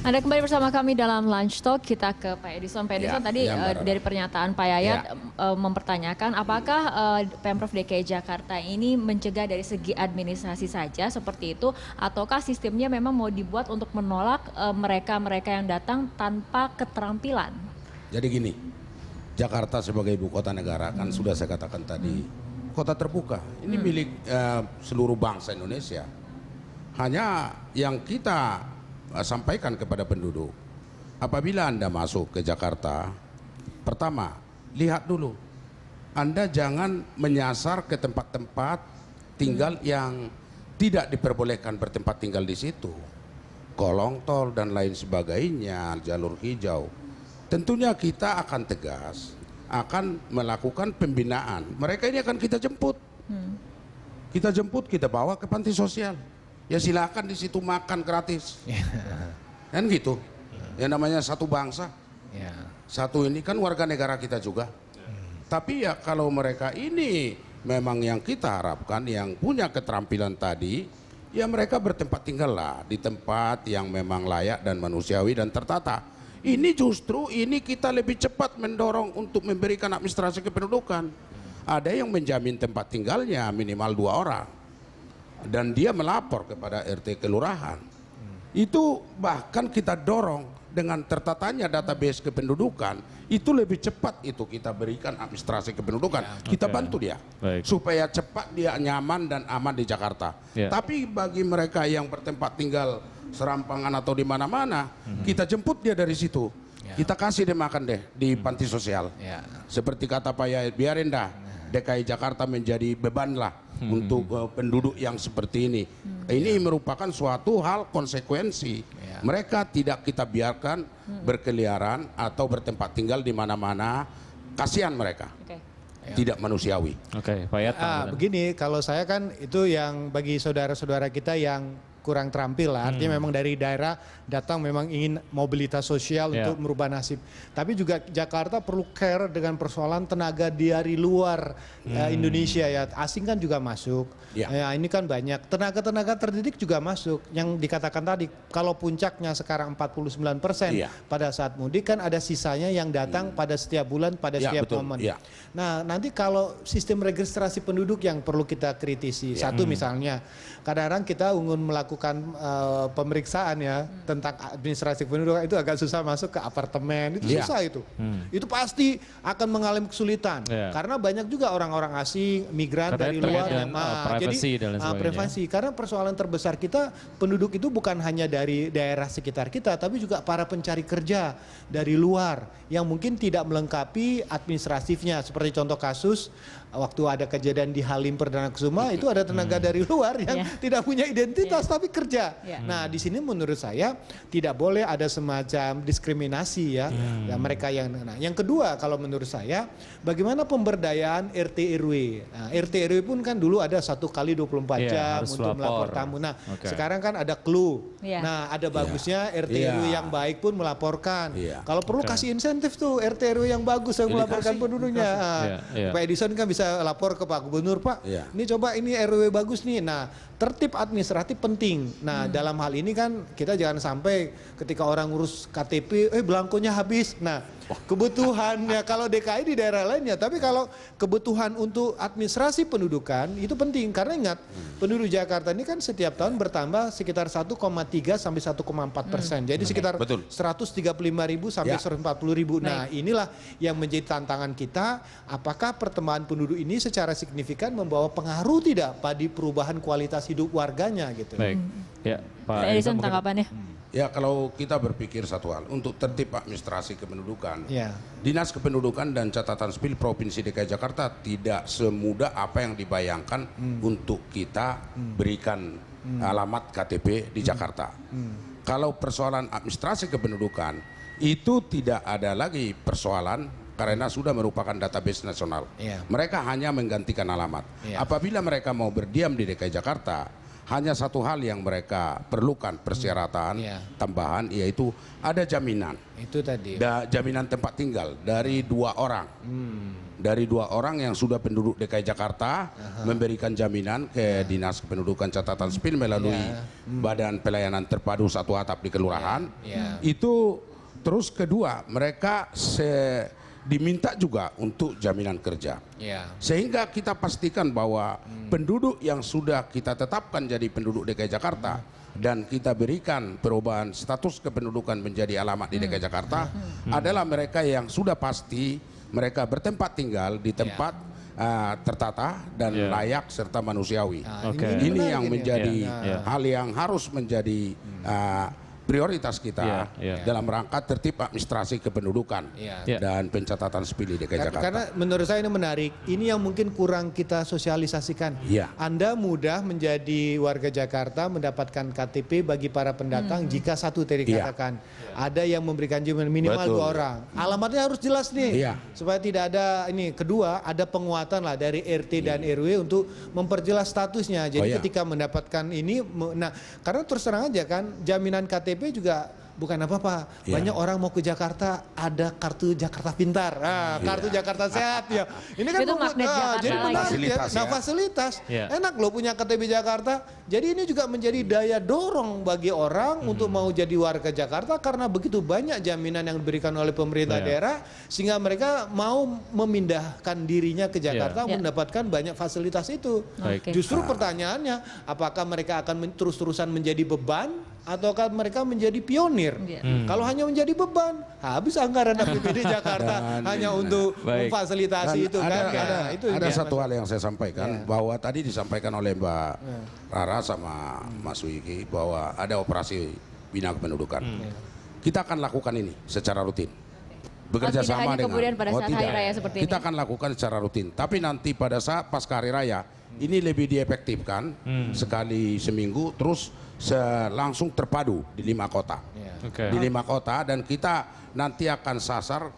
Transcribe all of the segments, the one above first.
Anda kembali bersama kami dalam Lunch Talk. Kita ke Pak Edison. Pak Edison tadi dari pernyataan Pak Yayat mempertanyakan apakah Pemprov DKI Jakarta ini mencegah dari segi administrasi saja seperti itu, ataukah sistemnya memang mau dibuat untuk menolak mereka-mereka yang datang tanpa keterampilan? Jadi gini, Jakarta sebagai ibu kota negara kan sudah saya katakan tadi, kota terbuka. Ini milik seluruh bangsa Indonesia. Hanya yang kita sampaikan kepada penduduk, apabila Anda masuk ke Jakarta, pertama, lihat dulu, Anda jangan menyasar ke tempat-tempat tinggal yang tidak diperbolehkan bertempat tinggal di situ. Kolong tol dan lain sebagainya, jalur hijau. Tentunya kita akan tegas, akan melakukan pembinaan. Mereka ini akan kita jemput. Kita jemput, kita bawa ke panti sosial. Ya silakan di situ makan gratis. Kan gitu. Yang namanya satu bangsa. Satu ini kan warga negara kita juga. Tapi ya kalau mereka ini memang yang kita harapkan, yang punya keterampilan tadi, ya mereka bertempat tinggal lah di tempat yang memang layak dan manusiawi dan tertata. Ini justru ini kita lebih cepat mendorong untuk memberikan administrasi kependudukan. Ada yang menjamin tempat tinggalnya minimal 2 orang. Dan dia melapor kepada RT kelurahan. Itu bahkan kita dorong dengan tertatanya database kependudukan, itu lebih cepat itu kita berikan administrasi kependudukan. Kita bantu dia supaya cepat dia nyaman dan aman di Jakarta. Tapi bagi mereka yang bertempat tinggal serampangan atau di mana-mana, kita jemput dia dari situ. Kita kasih dia makan deh di panti sosial. Seperti kata Pak Yayat, biarin dah DKI Jakarta menjadi beban lah untuk penduduk yang seperti ini. Ini merupakan suatu hal konsekuensi. Mereka tidak kita biarkan berkeliaran atau bertempat tinggal di mana-mana. Kasihan mereka. Tidak manusiawi. Pak Yayat. Begini, kalau saya kan itu yang bagi saudara-saudara kita yang kurang terampil lah. Artinya memang dari daerah datang memang ingin mobilitas sosial untuk merubah nasib. Tapi juga Jakarta perlu care dengan persoalan tenaga dari luar Indonesia ya. Asing kan juga masuk. Ya, ini kan banyak. Tenaga-tenaga terdidik juga masuk. Yang dikatakan tadi, kalau puncaknya sekarang 49% pada saat mudik kan ada sisanya yang datang pada setiap bulan, pada setiap momen. Nah, nanti kalau sistem registrasi penduduk yang perlu kita kritisi. Satu misalnya, kadang-kadang kita ingin melakukan pemeriksaan ya tentang administrasi pendudukan itu agak susah masuk ke apartemen, itu susah itu. Itu pasti akan mengalami kesulitan karena banyak juga orang-orang asing, migran dari luar. Privasi, karena persoalan terbesar kita penduduk itu bukan hanya dari daerah sekitar kita, tapi juga para pencari kerja dari luar yang mungkin tidak melengkapi administratifnya. Seperti contoh kasus waktu ada kejadian di Halim Perdana Kusuma, itu ada tenaga dari luar yang tidak punya identitas tapi kerja. Nah, di sini menurut saya tidak boleh ada semacam diskriminasi ya, mereka yang. Nah, yang kedua kalau menurut saya, bagaimana pemberdayaan RT RW. Nah, RT RW pun kan dulu ada 1 kali 24 jam untuk melapor tamu. Nah, sekarang kan ada clue. Nah, ada bagusnya RT RW yang baik pun melaporkan. Kalau perlu kasih insentif tuh RT RW yang bagus yang melaporkan penduduknya. Pak Edison kan bisa lapor ke Pak Gubernur, Pak. Ini coba ini RW bagus nih. Nah, tertib administratif penting. Nah, dalam hal ini kan kita jangan sampai ketika orang ngurus KTP, belangkonya habis. Nah, kebutuhannya kalau DKI di daerah lainnya, tapi kalau kebutuhan untuk administrasi pendudukan itu penting karena ingat penduduk Jakarta ini kan setiap tahun bertambah sekitar 1,3 sampai 1,4%. Jadi sekitar 135.000 sampai 140.000. Nah, inilah yang menjadi tantangan kita. Apakah pertambahan penduduk ini secara signifikan membawa pengaruh tidak pada perubahan kualitas hidup warganya gitu. Pak Edison tanggapannya. Ya, kalau kita berpikir satu hal, untuk tertib administrasi kependudukan, Dinas Kependudukan dan Catatan Sipil Provinsi DKI Jakarta tidak semudah apa yang dibayangkan untuk kita berikan alamat KTP di Jakarta. Kalau persoalan administrasi kependudukan, itu tidak ada lagi persoalan karena sudah merupakan database nasional. Mereka hanya menggantikan alamat. Apabila mereka mau berdiam di DKI Jakarta, hanya satu hal yang mereka perlukan persyaratan tambahan, yaitu ada jaminan. Itu tadi. Jaminan tempat tinggal dari 2 orang. dari 2 orang yang sudah penduduk DKI Jakarta memberikan jaminan ke Dinas Kependudukan Catatan Sipil melalui Badan Pelayanan Terpadu Satu Atap di Kelurahan. Itu terus kedua mereka diminta juga untuk jaminan kerja. Sehingga kita pastikan bahwa penduduk yang sudah kita tetapkan jadi penduduk DKI Jakarta dan kita berikan perubahan status kependudukan menjadi alamat di DKI Jakarta adalah mereka yang sudah pasti mereka bertempat tinggal di tempat tertata dan layak serta manusiawi. Ini yang menjadi hal yang harus menjadi prioritas kita dalam rangka tertib administrasi kependudukan dan pencatatan sipil di DKI Jakarta. Karena menurut saya ini menarik, ini yang mungkin kurang kita sosialisasikan. Anda mudah menjadi warga Jakarta mendapatkan KTP bagi para pendatang jika satu tadi katakan ada yang memberikan jaminan minimal 2 orang. Alamatnya harus jelas nih supaya tidak ada ini. Kedua, ada penguatan lah dari RT dan RW untuk memperjelas statusnya. Jadi ketika mendapatkan ini, nah karena terus terang aja kan jaminan KTP juga bukan apa-apa. Banyak orang mau ke Jakarta ada kartu Jakarta Pintar, kartu Jakarta Sehat ya. Ini kan jadi menarik ya. Fasilitas. Enak loh punya KTP Jakarta. Jadi ini juga menjadi daya dorong bagi orang untuk mau jadi warga Jakarta karena begitu banyak jaminan yang diberikan oleh pemerintah daerah sehingga mereka mau memindahkan dirinya ke Jakarta mendapatkan banyak fasilitas itu. Justru pertanyaannya, apakah mereka akan terus-terusan menjadi beban ataukah mereka menjadi pionir? Kalau hanya menjadi beban, habis anggaran APBD Jakarta hanya untuk memfasilitasi itu kan. Ada satu hal yang saya sampaikan bahwa tadi disampaikan oleh Mbak Rara sama Mas Wiki bahwa ada operasi bina kependudukan. Kita akan lakukan ini secara rutin. Bekerja sama dengan kemudian pada saat hari raya seperti kita ini. akan lakukan secara rutin. Tapi nanti pada saat pasca hari raya ini lebih diefektifkan sekali seminggu terus langsung terpadu di 5 kota. Di 5 kota dan kita nanti akan sasar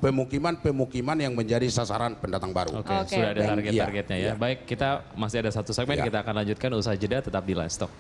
pemukiman-pemukiman yang menjadi sasaran pendatang baru. Sudah ada target-targetnya ya. Baik, kita masih ada satu segmen, kita akan lanjutkan usai jeda, tetap di Live Stock.